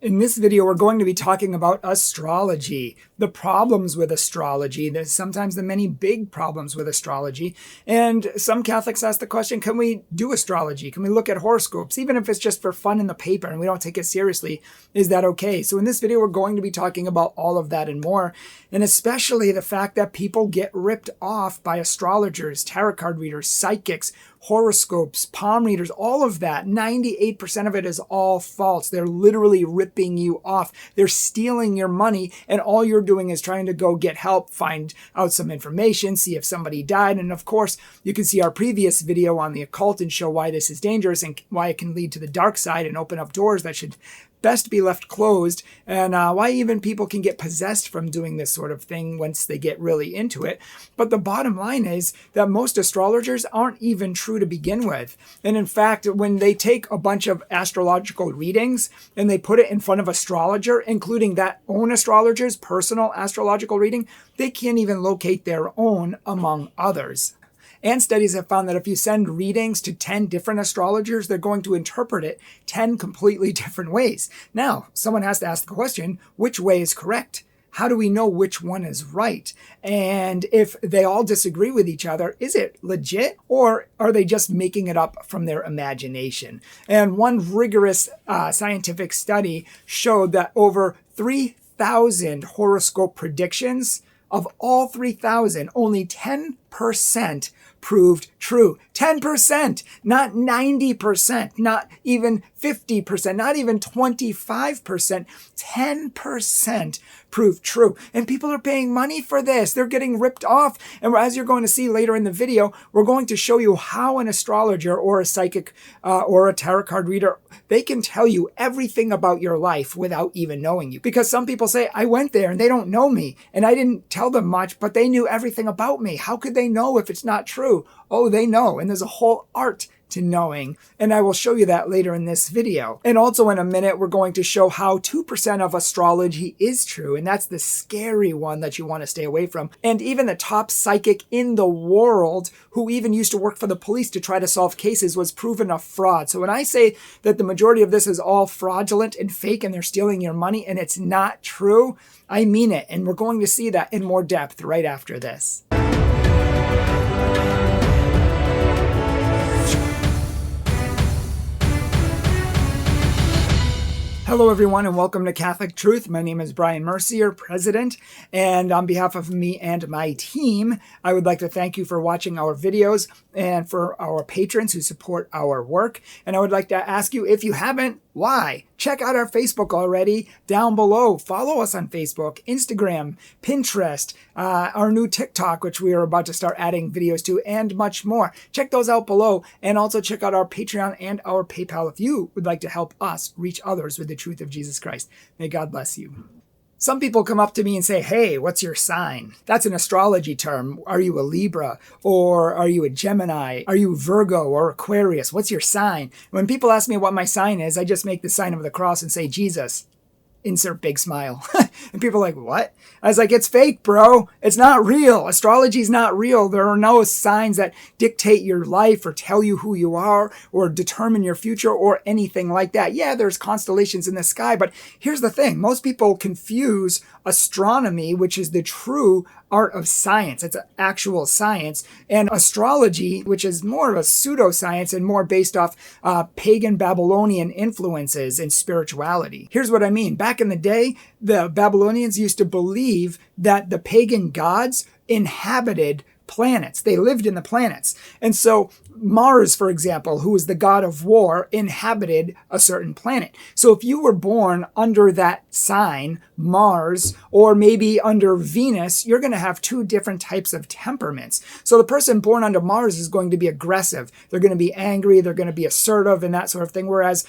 In this video, we're going to be talking about astrology, the problems with astrology. There's sometimes the many big problems with astrology. And some Catholics ask the question, can we do astrology? Can we look at horoscopes? Even if it's just for fun in the paper and we don't take it seriously, is that okay? So in this video, we're going to be talking about all of that and more. And especially the fact that people get ripped off by astrologers, tarot card readers, psychics, horoscopes, palm readers, all of that. 98% of it is all false. They're literally ripping you off. They're stealing your money, and all you're doing is trying to go get help, find out some information, see if somebody died. And of course, you can see our previous video on the occult and show why this is dangerous and why it can lead to the dark side and open up doors that should best be left closed, and why even people can get possessed from doing this sort of thing once they get really into it. But the bottom line is that most astrologers aren't even true to begin with. And in fact, when they take a bunch of astrological readings and they put it in front of an astrologer, including that own astrologer's personal astrological reading, they can't even locate their own among others. And studies have found that if you send readings to 10 different astrologers, they're going to interpret it 10 completely different ways. Now, someone has to ask the question, which way is correct? How do we know which one is right? And if they all disagree with each other, is it legit, or are they just making it up from their imagination? And one rigorous scientific study showed that over 3,000 horoscope predictions, of all 3,000, only 10% proved true. 10%, not 90%, not even 50%, not even 25%, 10% proved true. And people are paying money for this. They're getting ripped off. And as you're going to see later in the video, we're going to show you how an astrologer or a psychic or a tarot card reader, they can tell you everything about your life without even knowing you. Because some people say, I went there and they don't know me and I didn't tell them much, but they knew everything about me. How could they know if it's not true? Oh, they know. And there's a whole art to knowing. And I will show you that later in this video. And also in a minute, we're going to show how 2% of astrology is true. And that's the scary one that you want to stay away from. And even the top psychic in the world, who even used to work for the police to try to solve cases, was proven a fraud. So when I say that the majority of this is all fraudulent and fake and they're stealing your money and it's not true, I mean it. And we're going to see that in more depth right after this. Hello, everyone, and welcome to Catholic Truth. My name is Brian Mercier, President, and on behalf of me and my team, I would like to thank you for watching our videos and for our patrons who support our work. And I would like to ask you, if you haven't, why? Check out our Facebook already down below. Follow us on Facebook, Instagram, Pinterest, our new TikTok, which we are about to start adding videos to, and much more. Check those out below, and also check out our Patreon and our PayPal if you would like to help us reach others with the truth of Jesus Christ. May God bless you. Some people come up to me and say, hey, what's your sign? That's an astrology term. Are you a Libra? Or are you a Gemini? Are you Virgo or Aquarius? What's your sign? When people ask me what my sign is, I just make the sign of the cross and say, Jesus. Insert big smile. And people are like, what? I was like, it's fake, bro. It's not real. Astrology is not real. There are no signs that dictate your life or tell you who you are or determine your future or anything like that. Yeah, there's constellations in the sky, but here's the thing. Most people confuse astronomy, which is the true art of science. It's an actual science. And astrology, which is more of a pseudoscience and more based off pagan Babylonian influences and spirituality. Here's what I mean. Back in the day, the Babylonians used to believe that the pagan gods inhabited planets. They lived in the planets. And so Mars, for example, who is the god of war, inhabited a certain planet. So if you were born under that sign, Mars, or maybe under Venus, you're going to have two different types of temperaments. So the person born under Mars is going to be aggressive. They're going to be angry. They're going to be assertive and that sort of thing. Whereas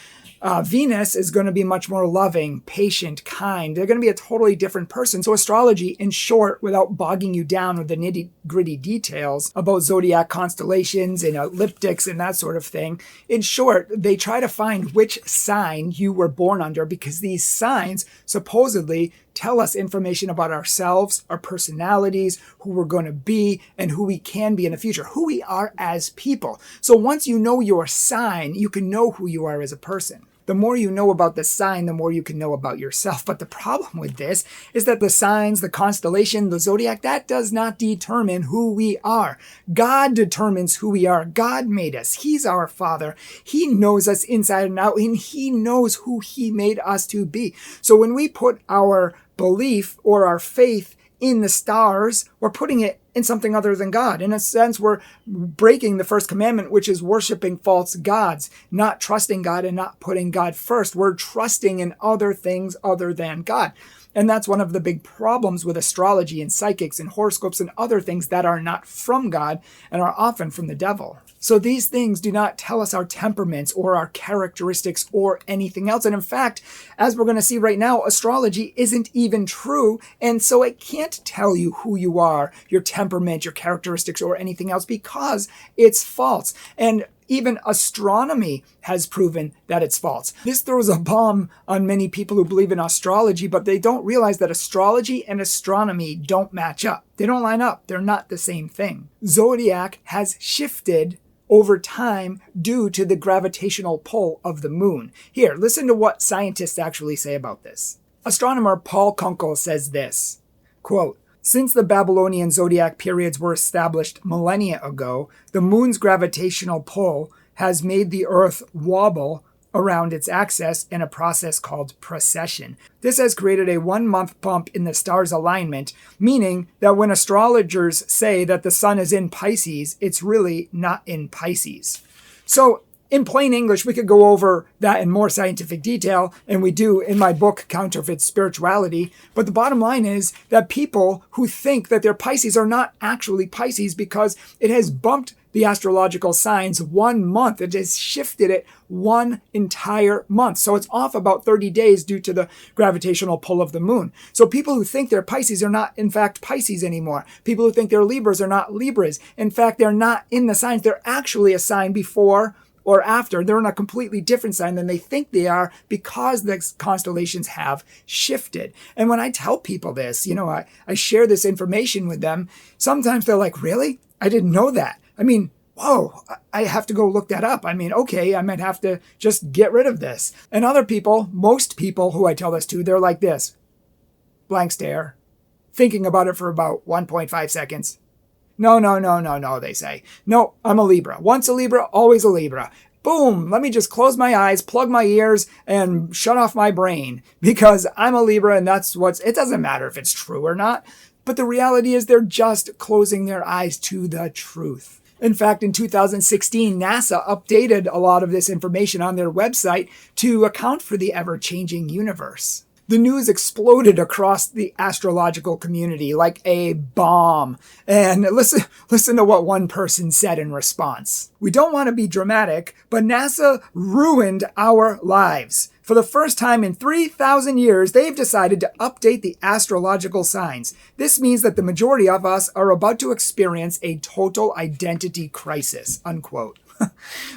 Venus is going to be much more loving, patient, kind. They're going to be a totally different person. So astrology, in short, without bogging you down with the nitty-gritty details about zodiac constellations and ecliptics and that sort of thing, in short, they try to find which sign you were born under because these signs supposedly tell us information about ourselves, our personalities, who we're going to be, and who we can be in the future, who we are as people. So once you know your sign, you can know who you are as a person. The more you know about the sign, the more you can know about yourself. But the problem with this is that the signs, the constellation, the zodiac, that does not determine who we are. God determines who we are. God made us. He's our Father. He knows us inside and out, and He knows who He made us to be. So when we put our belief or our faith in the stars, we're putting it in something other than God. In a sense, we're breaking the first commandment, which is worshiping false gods, not trusting God and not putting God first. We're trusting in other things other than God. And that's one of the big problems with astrology and psychics and horoscopes and other things that are not from God and are often from the devil. So these things do not tell us our temperaments or our characteristics or anything else. And in fact, as we're going to see right now, astrology isn't even true. And so it can't tell you who you are, your temperament, your characteristics, or anything else because it's false. And even astronomy has proven that it's false. This throws a bomb on many people who believe in astrology, but they don't realize that astrology and astronomy don't match up. They don't line up. They're not the same thing. Zodiac has shifted over time due to the gravitational pull of the moon. Here, listen to what scientists actually say about this. Astronomer Paul Kunkel says this, quote, "Since the Babylonian zodiac periods were established millennia ago, the moon's gravitational pull has made the Earth wobble around its axis in a process called precession. This has created a 1-month bump in the star's alignment, meaning that when astrologers say that the sun is in Pisces, it's really not in Pisces." So in plain English, we could go over that in more scientific detail, and we do in my book, Counterfeit Spirituality. But the bottom line is that people who think that they're Pisces are not actually Pisces because it has bumped the astrological signs 1 month. It has shifted it 1 entire month. So it's off about 30 days due to the gravitational pull of the moon. So people who think they're Pisces are not, in fact, Pisces anymore. People who think they're Libras are not Libras. In fact, they're not in the signs. They're actually a sign before or after. They're in a completely different sign than they think they are because the constellations have shifted. And when I tell people this, I share this information with them, sometimes they're like, really? I didn't know that. I mean, whoa, I have to go look that up. I mean, okay, I might have to just get rid of this. And other people, most people who I tell this to, they're like this, blank stare, thinking about it for about 1.5 seconds. No, they say. No, I'm a Libra. Once a Libra, always a Libra. Boom, let me just close my eyes, plug my ears, and shut off my brain because I'm a Libra and it doesn't matter if it's true or not. But the reality is they're just closing their eyes to the truth. In fact, in 2016, NASA updated a lot of this information on their website to account for the ever-changing universe. The news exploded across the astrological community like a bomb. And listen to what one person said in response. "We don't want to be dramatic, but NASA ruined our lives. For the first time in 3,000 years, they've decided to update the astrological signs. This means that the majority of us are about to experience a total identity crisis," unquote.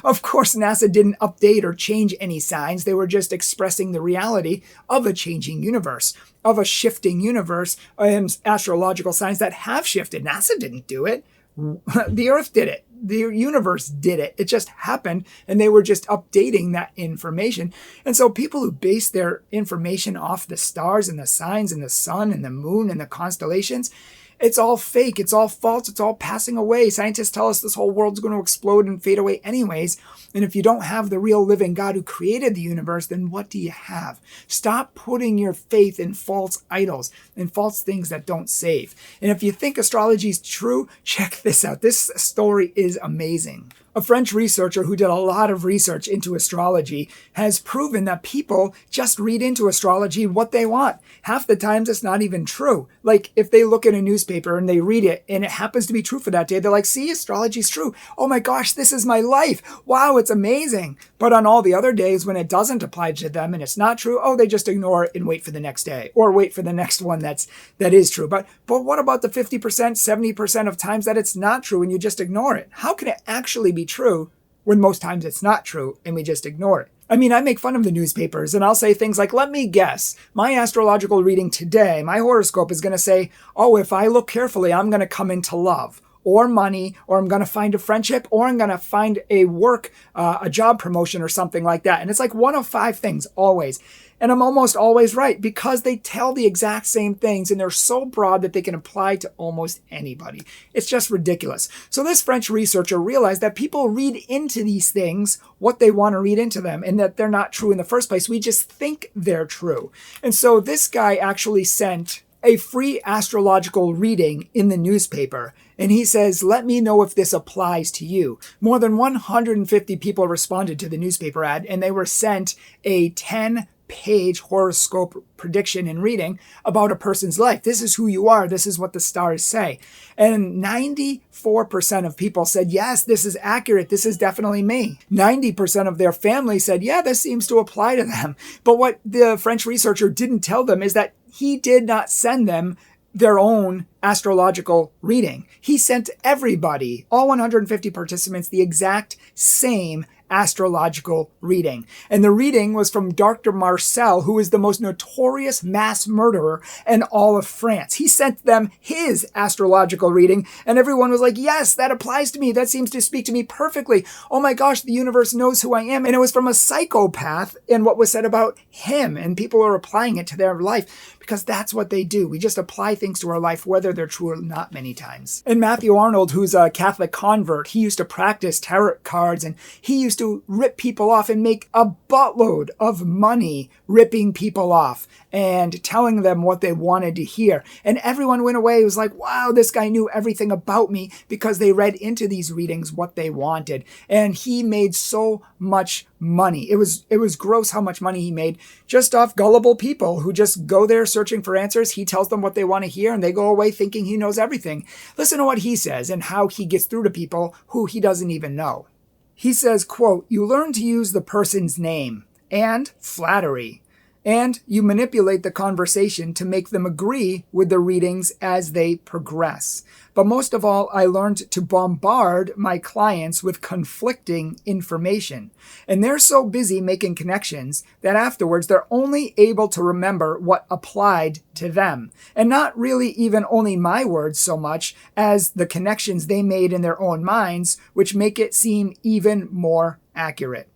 Of course, NASA didn't update or change any signs. They were just expressing the reality of a changing universe, of a shifting universe, and astrological signs that have shifted. NASA didn't do it. The Earth did it. The universe did it. It just happened, and they were just updating that information. And so people who base their information off the stars and the signs and the sun and the moon and the constellations, it's all fake. It's all false. It's all passing away. Scientists tell us this whole world's going to explode and fade away anyways. And if you don't have the real living God who created the universe, then what do you have? Stop putting your faith in false idols and false things that don't save. And if you think astrology is true, check this out. This story is amazing. A French researcher who did a lot of research into astrology has proven that people just read into astrology what they want. Half the times it's not even true. Like if they look at a newspaper and they read it and it happens to be true for that day, they're like, see, astrology's true. Oh my gosh, this is my life. Wow, it's amazing. But on all the other days when it doesn't apply to them and it's not true, they just ignore it and wait for the next day or wait for the next one that is true. But what about the 50%, 70% of times that it's not true and you just ignore it? How can it actually be true when most times it's not true and we just ignore it? I mean, I make fun of the newspapers and I'll say things like, let me guess, my astrological reading today, my horoscope is going to say, if I look carefully, I'm going to come into love. or money, or I'm going to find a friendship, or I'm going to find a work, a job promotion or something like that. And it's like one of 5 things always. And I'm almost always right because they tell the exact same things and they're so broad that they can apply to almost anybody. It's just ridiculous. So this French researcher realized that people read into these things what they want to read into them and that they're not true in the first place. We just think they're true. And so this guy actually sent a free astrological reading in the newspaper. And he says, let me know if this applies to you. More than 150 people responded to the newspaper ad, and they were sent a 10-page horoscope prediction and reading about a person's life. This is who you are. This is what the stars say. And 94% of people said, yes, this is accurate. This is definitely me. 90% of their family said, yeah, this seems to apply to them. But what the French researcher didn't tell them is that he did not send them their own astrological reading. He sent everybody, all 150 participants, the exact same astrological reading. And the reading was from Dr. Marcel, who is the most notorious mass murderer in all of France. He sent them his astrological reading, and everyone was like, yes, that applies to me. That seems to speak to me perfectly. Oh my gosh, the universe knows who I am. And it was from a psychopath and what was said about him. And people are applying it to their life because that's what they do. We just apply things to our life, whether they're true or not many times. And Matthew Arnold, who's a Catholic convert, he used to practice tarot cards and he used to rip people off and make a buttload of money ripping people off and telling them what they wanted to hear. And everyone went away. It was like, wow, this guy knew everything about me because they read into these readings what they wanted. And he made so much money. It was gross how much money he made just off gullible people who just go there searching for answers. He tells them what they want to hear and they go away thinking he knows everything. Listen to what he says and how he gets through to people who he doesn't even know. He says, quote, you learn to use the person's name and flattery, and you manipulate the conversation to make them agree with the readings as they progress. But most of all, I learned to bombard my clients with conflicting information. And they're so busy making connections that afterwards they're only able to remember what applied to them. And not really even only my words so much as the connections they made in their own minds, which make it seem even more accurate.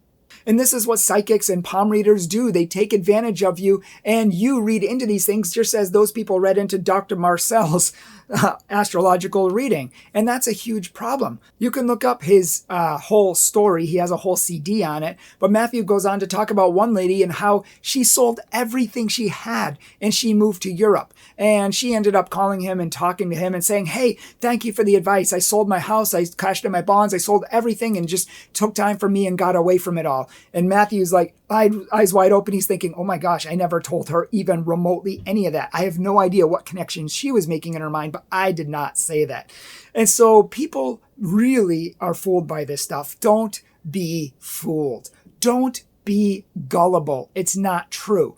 And this is what psychics and palm readers do. They take advantage of you and you read into these things just as those people read into Dr. Marcel's astrological reading. And that's a huge problem. You can look up his whole story. He has a whole CD on it. But Matthew goes on to talk about one lady and how she sold everything she had and she moved to Europe. And she ended up calling him and talking to him and saying, hey, thank you for the advice. I sold my house. I cashed in my bonds. I sold everything and just took time for me and got away from it all. And Matthew's like, eyes wide open. He's thinking, oh my gosh, I never told her even remotely any of that. I have no idea what connections she was making in her mind, but I did not say that. And so people really are fooled by this stuff. Don't be fooled. Don't be gullible. It's not true.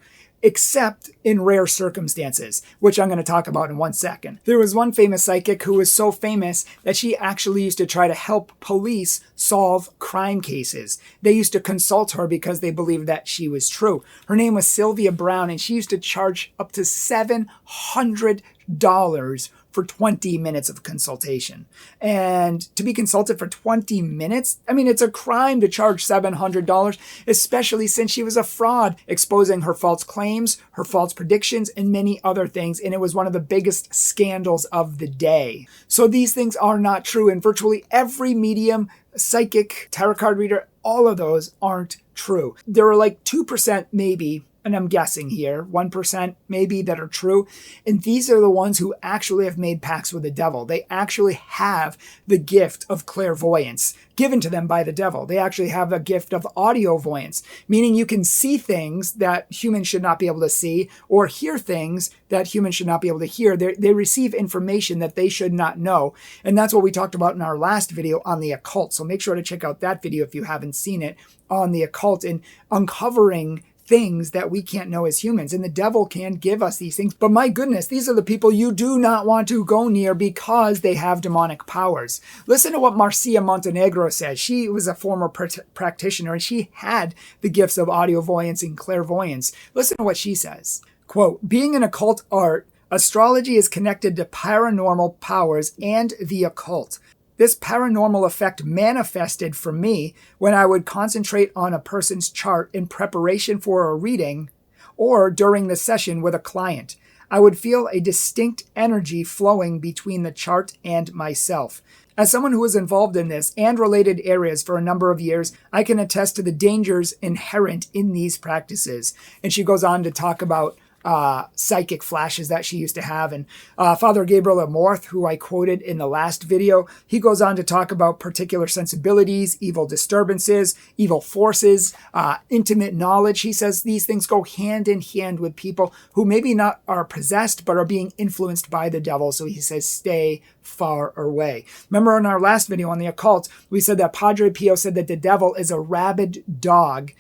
Except in rare circumstances, which I'm going to talk about in 1 second. There was one famous psychic who was so famous that she actually used to try to help police solve crime cases. They used to consult her because they believed that she was true. Her name was Sylvia Brown, and she used to charge up to $700 for 20 minutes of consultation. And to be consulted for 20 minutes, I mean, it's a crime to charge $700, especially since she was a fraud, exposing her false claims, her false predictions, and many other things. And it was one of the biggest scandals of the day. So these things are not true. And virtually every medium, psychic, tarot card reader, all of those aren't true. There are like 2% maybe, and I'm guessing here, 1% maybe that are true. And these are the ones who actually have made pacts with the devil. They actually have the gift of clairvoyance given to them by the devil. They actually have a gift of audiovoyance, meaning you can see things that humans should not be able to see or hear things that humans should not be able to hear. They receive information that they should not know. And that's what we talked about in our last video on the occult. So make sure to check out that video if you haven't seen it on the occult and uncovering things that we can't know as humans. And the devil can give us these things. But my goodness, these are the people you do not want to go near because they have demonic powers. Listen to what Marcia Montenegro says. She was a former practitioner and she had the gifts of audiovoyance and clairvoyance. Listen to what she says. Quote, being an occult art Astrology is connected to paranormal powers and the occult. This paranormal effect manifested for me when I would concentrate on a person's chart in preparation for a reading or during the session with a client. I would feel a distinct energy flowing between the chart and myself. As someone who was involved in this and related areas for a number of years, I can attest to the dangers inherent in these practices. And she goes on to talk about psychic flashes that she used to have. And Father Gabriele Mort, who I quoted in the last video, he goes on to talk about particular sensibilities, evil disturbances, evil forces, intimate knowledge. He says these things go hand in hand with people who maybe not are possessed, but are being influenced by the devil. So he says, stay far away. Remember in our last video on the occult, we said that Padre Pio said that the devil is a rabid dog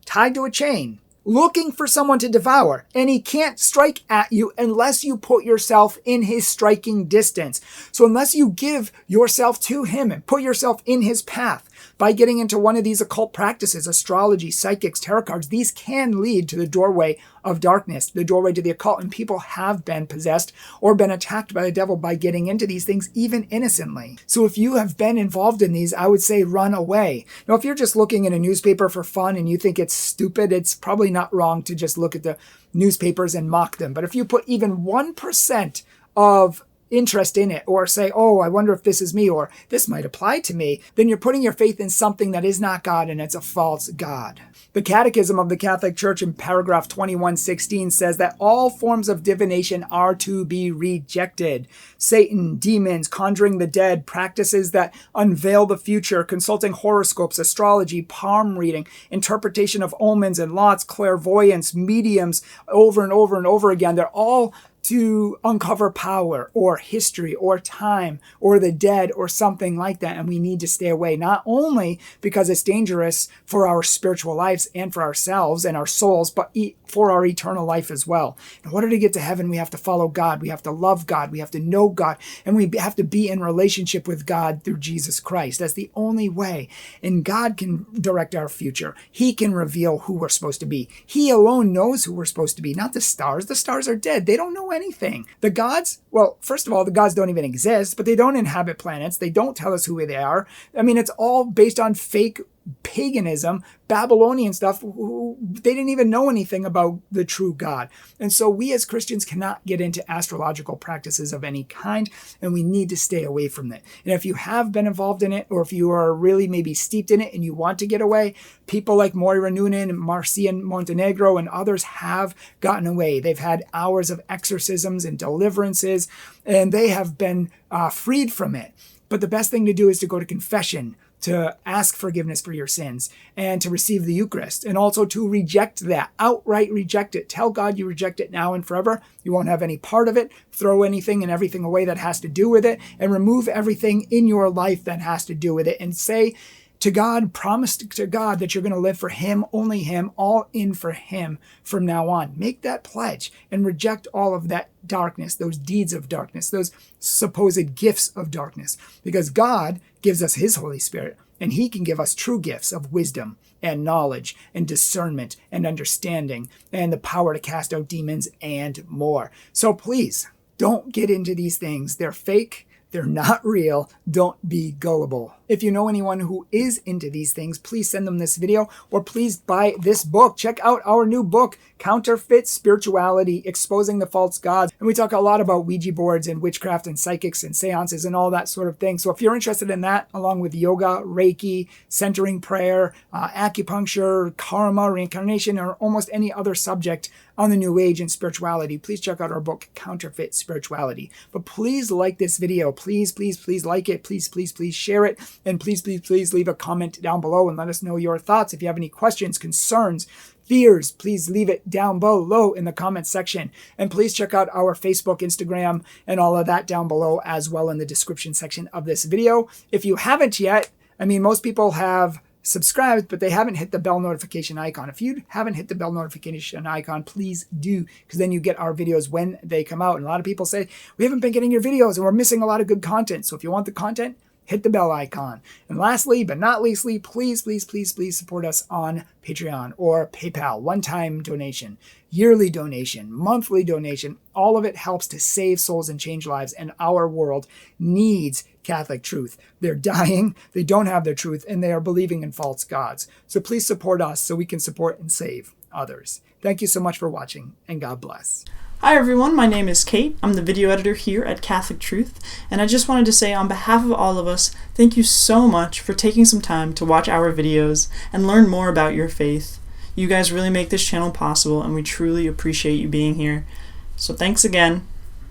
tied to a chain, looking for someone to devour, and he can't strike at you unless you put yourself in his striking distance. So unless you give yourself to him and put yourself in his path by getting into one of these occult practices, astrology, psychics, tarot cards, these can lead to the doorway of darkness, the doorway to the occult, and people have been possessed or been attacked by the devil by getting into these things, even innocently. So if you have been involved in these, I would say run away. Now, if you're just looking in a newspaper for fun and you think it's stupid, it's probably not wrong to just look at the newspapers and mock them. But if you put even 1% of interest in it, or say, oh, I wonder if this is me, or this might apply to me, then you're putting your faith in something that is not God, and it's a false God. The Catechism of the Catholic Church in paragraph 2116 says that all forms of divination are to be rejected. Satan, demons, conjuring the dead, practices that unveil the future, consulting horoscopes, astrology, palm reading, interpretation of omens and lots, clairvoyance, mediums, over and over and over again. They're all to uncover power or history or time or the dead or something like that. And we need to stay away, not only because it's dangerous for our spiritual lives and for ourselves and our souls, but for our eternal life as well. In order to get to heaven, we have to follow God. We have to love God. We have to know God. And we have to be in relationship with God through Jesus Christ. That's the only way. And God can direct our future. He can reveal who we're supposed to be. He alone knows who we're supposed to be, not the stars. The stars are dead. They don't know anything. The gods, well, first of all, the gods don't even exist, but they don't inhabit planets. They don't tell us who they are. I mean, it's all based on fake paganism, Babylonian stuff. They didn't even know anything about the true God. And so we as Christians cannot get into astrological practices of any kind, and we need to stay away from it. And if you have been involved in it, or if you are really maybe steeped in it and you want to get away, people like Moira Noonan and Marcia Montenegro and others have gotten away. They've had hours of exorcisms and deliverances, and they have been freed from it. But the best thing to do is to go to confession, to ask forgiveness for your sins, and to receive the Eucharist, and also to reject that, outright reject it. Tell God you reject it now and forever. You won't have any part of it. Throw anything and everything away that has to do with it, and remove everything in your life that has to do with it, and say to God, promise to God that you're going to live for him, only him, all in for him from now on. Make that pledge and reject all of that darkness, those deeds of darkness, those supposed gifts of darkness, because God gives us his Holy Spirit, and he can give us true gifts of wisdom and knowledge and discernment and understanding and the power to cast out demons and more. So please don't get into these things. They're fake. They're not real. Don't be gullible. If you know anyone who is into these things, please send them this video, or please buy this book. Check out our new book, Counterfeit Spirituality, Exposing the False Gods. And we talk a lot about Ouija boards and witchcraft and psychics and seances and all that sort of thing. So if you're interested in that, along with yoga, Reiki, centering prayer, acupuncture, karma, reincarnation, or almost any other subject on the New Age and spirituality, please check out our book, Counterfeit Spirituality. But please like this video. Please, please, please like it. Please, please, please share it. And please, please, please leave a comment down below and let us know your thoughts. If you have any questions, concerns, fears, please leave it down below in the comment section. And please check out our Facebook, Instagram, and all of that down below as well in the description section of this video. If you haven't yet, I mean, most people have subscribed, but they haven't hit the bell notification icon. If you haven't hit the bell notification icon, please do, because then you get our videos when they come out. And a lot of people say, we haven't been getting your videos and we're missing a lot of good content. So if you want the content, hit the bell icon. And lastly, but not leastly, please, please, please, please support us on Patreon or PayPal. One-time donation, yearly donation, monthly donation. All of it helps to save souls and change lives, and our world needs Catholic truth. They're dying, they don't have their truth, and they are believing in false gods. So please support us so we can support and save others. Thank you so much for watching, and God bless. Hi everyone, my name is Kate. I'm the video editor here at Catholic Truth, and I just wanted to say on behalf of all of us, thank you so much for taking some time to watch our videos and learn more about your faith. You guys really make this channel possible, and we truly appreciate you being here. So thanks again,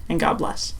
and God bless.